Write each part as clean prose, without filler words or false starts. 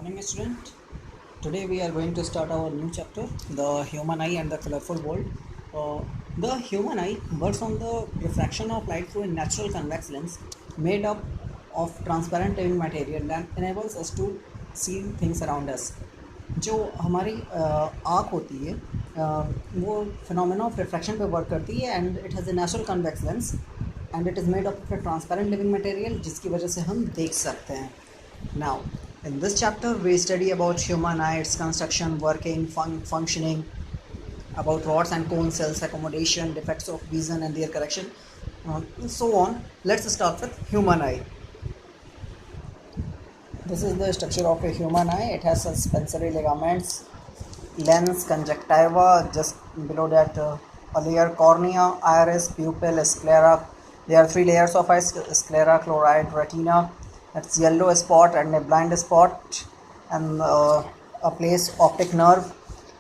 Morning, student. Today we are going to start our new chapter, the human eye and the colorful world. The human eye works on the refraction of light through a natural convex lens made up of transparent living material that enables us to see things around us. जो हमारी आँख होती है वो phenomena of refraction पे work करती है and it has a natural convex lens and it is made up of A transparent living material जिसकी वजह से हम देख सकते हैं. Now, in this chapter, we study about human eye, its construction, working, functioning, about rods and cone cells, accommodation, defects of vision and their correction, so on. Let's start with human eye. This is the structure of a human eye. It has suspensory ligaments, lens, conjunctiva, just below that a layer cornea, iris, pupil, sclera. There are three layers of eye: sclera, choroid, retina. That's yellow spot and a blind spot and a place optic nerve.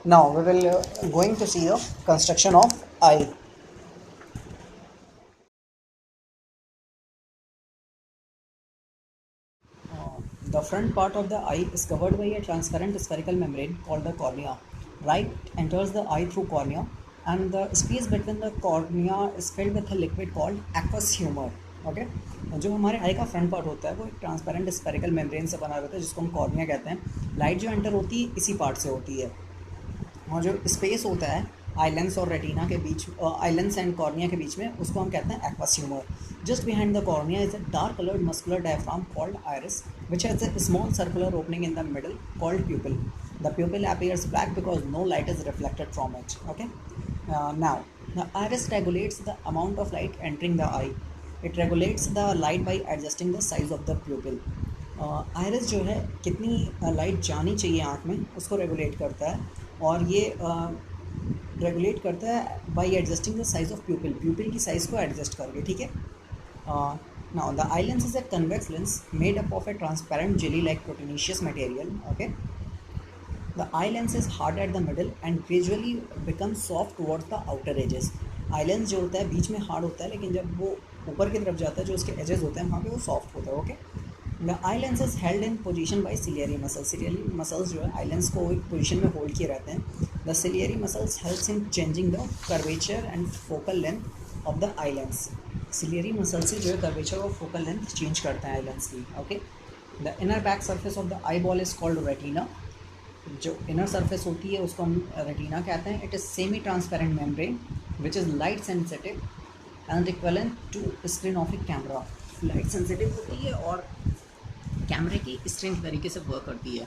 Now we will going to see the construction of eye. The front part of the eye is covered by a transparent spherical membrane called the cornea. Light enters the eye through cornea and the space between the cornea is filled with a liquid called aqueous humor. Okay जो हमारे आई का front part होता है वो एक transparent spherical membrane से बना रहता है जिसको हम कॉर्निया कहते हैं. लाइट जो एंटर होती है इसी पार्ट से होती है और जो स्पेस होता है आई लेंस और रेटिना के बीच, आई लेंस एंड कॉर्निया के बीच में, उसको हम कहते हैं aqueous humour. Just behind the cornea is a dark coloured muscular diaphragm called iris which has a small circular opening in the middle called pupil. The pupil appears black because no light is reflected from it. Okay. Now the iris regulates the amount of light entering the eye. It regulates the light by adjusting the size of the pupil. Iris जो है कितनी light जानी चाहिए आँख में उसको regulate करता है और ये रेगुलेट करता है by adjusting the size of प्यूपिल. प्यूपिल की साइज़ को एडजस्ट करके. ठीक है. Now the eye lens is a convex lens made up of a transparent jelly like proteinaceous material. Okay. The eye lens is hard at the middle and gradually becomes soft towards the outer edges. Eye lens जो होता है बीच में hard होता है लेकिन जब वो ऊपर की तरफ जाता है जो उसके एजेस होते हैं वहाँ पे वो सॉफ्ट होता है. Okay. The eye lens is held in position by ciliary muscles. Ciliary muscles जो है आई लेंस को एक पोजीशन में होल्ड किए रहते हैं. The ciliary muscles helps in changing the curvature and focal length of the eye lens. Ciliary muscle से जो है कर्वेचर और फोकल लेंथ चेंज करते हैं आई लेंस की. Okay. The inner back surface of the eyeball is called retina. जो inner surface होती है उसको हम रेटिना कहते हैं. It is semi transparent membrane which is light sensitive and equivalent to screen of a camera. Light sensitive होती है और कैमरे की स्क्रीन की तरीके से वर्क करती है.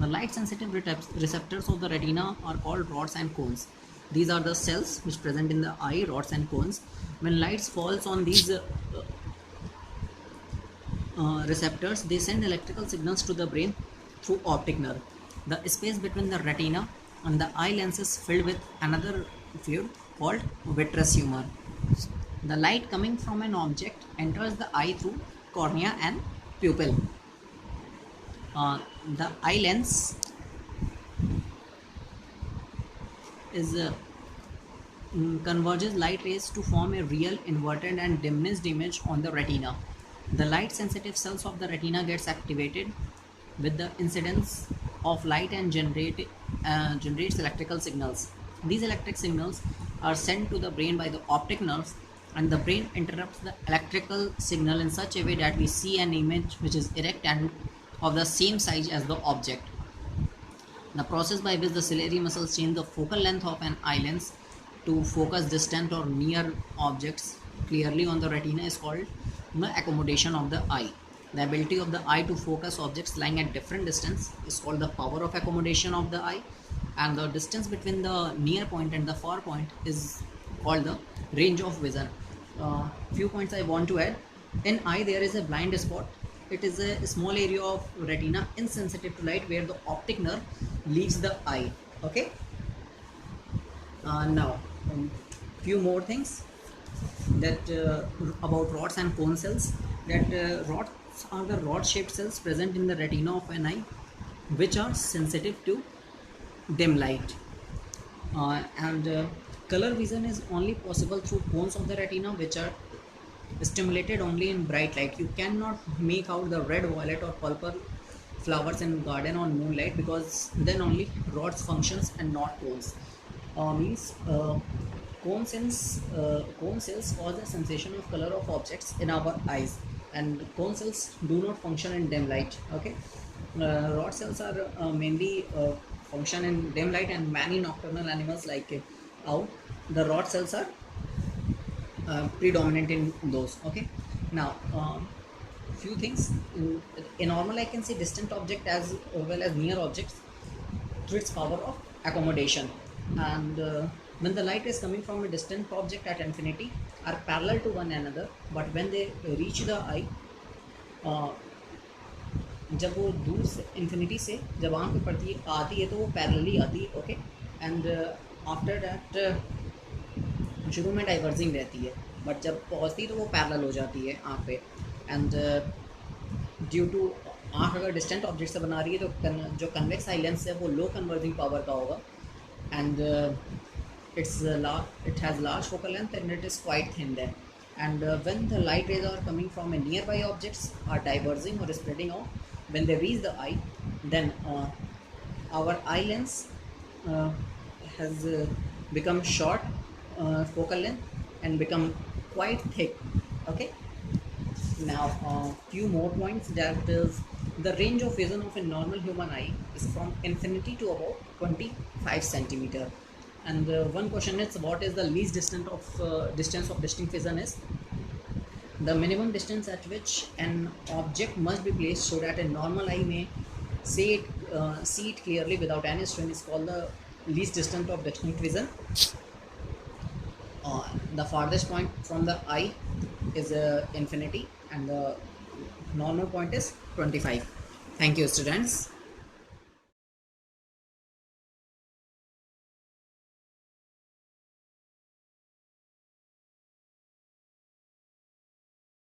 The light sensitive receptors of the retina are called rods and cones. These are the cells which present in the eye, rods and cones. When lights falls on these receptors, they send electrical signals to the brain through optic nerve. The space between the retina and the eye lens is filled with another fluid called vitreous humor. The light coming from an object enters the eye through cornea and pupil. The eye lens is converges light rays to form a real inverted and diminished image on the retina. The light sensitive cells of the retina gets activated with the incidence of light and generates electrical signals. These electric signals are sent to the brain by the optic nerves and the brain interrupts the electrical signal in such a way that we see an image which is erect and of the same size as the object. The process by which the ciliary muscles change the focal length of an eye lens to focus distant or near objects clearly on the retina is called the accommodation of the eye. The ability of the eye to focus objects lying at different distance is called the power of accommodation of the eye, and the distance between the near point and the far point is called the range of vision. Few points I want to add. In eye there is a blind spot. It is a small area of retina insensitive to light where the optic nerve leaves the eye. Okay. Now few more things that about rods and cone cells. That rods are the rod shaped cells present in the retina of an eye which are sensitive to dim light. And color vision is only possible through cones of the retina which are stimulated only in bright light. You cannot make out the red, violet or purple flowers in garden on moonlight, because then only rods functions and not cones. Means cone cells cause the sensation of color of objects in our eyes, and cone cells do not function in dim light. Okay, rod cells are mainly function in dim light, and many nocturnal animals like owl, the rod cells are predominant in those. Okay, now few things in normal I can say distant object as well as near objects through its power of accommodation. And when the light is coming from a distant object at infinity are parallel to one another, but when they reach the eye, uh, जब वो दूर से infinity से जब आँख पे पड़ती है आती है तो वो पैरेलली आती है. ओके, एंड आफ्टर दैट शुरू में डाइवर्जिंग रहती है, बट जब पहुँचती है तो वो पैरेलल हो जाती है आँख पे. एंड ड्यू टू आँख अगर डिस्टेंट ऑब्जेक्ट से बना रही है तो जो कन्वेक्स आई लेंस है वो लो कन्वर्जिंग पावर का होगा. And it has large focal length and it is quite thin then. And when the light rays are coming from a nearby objects are diverging or spreading out, when they reach the eye, then our eye lens uh, has become short focal length and become quite thick. Okay, now few more points, that is the range of vision of a normal human eye is from infinity to about 25 centimeter. And one question is, what is the least distance of distinct vision is the minimum distance at which an object must be placed so that a normal eye may see it clearly without any strain is called the least distance of distinct vision. The farthest point from the eye is infinity, and the normal point is 25. Thank you, students.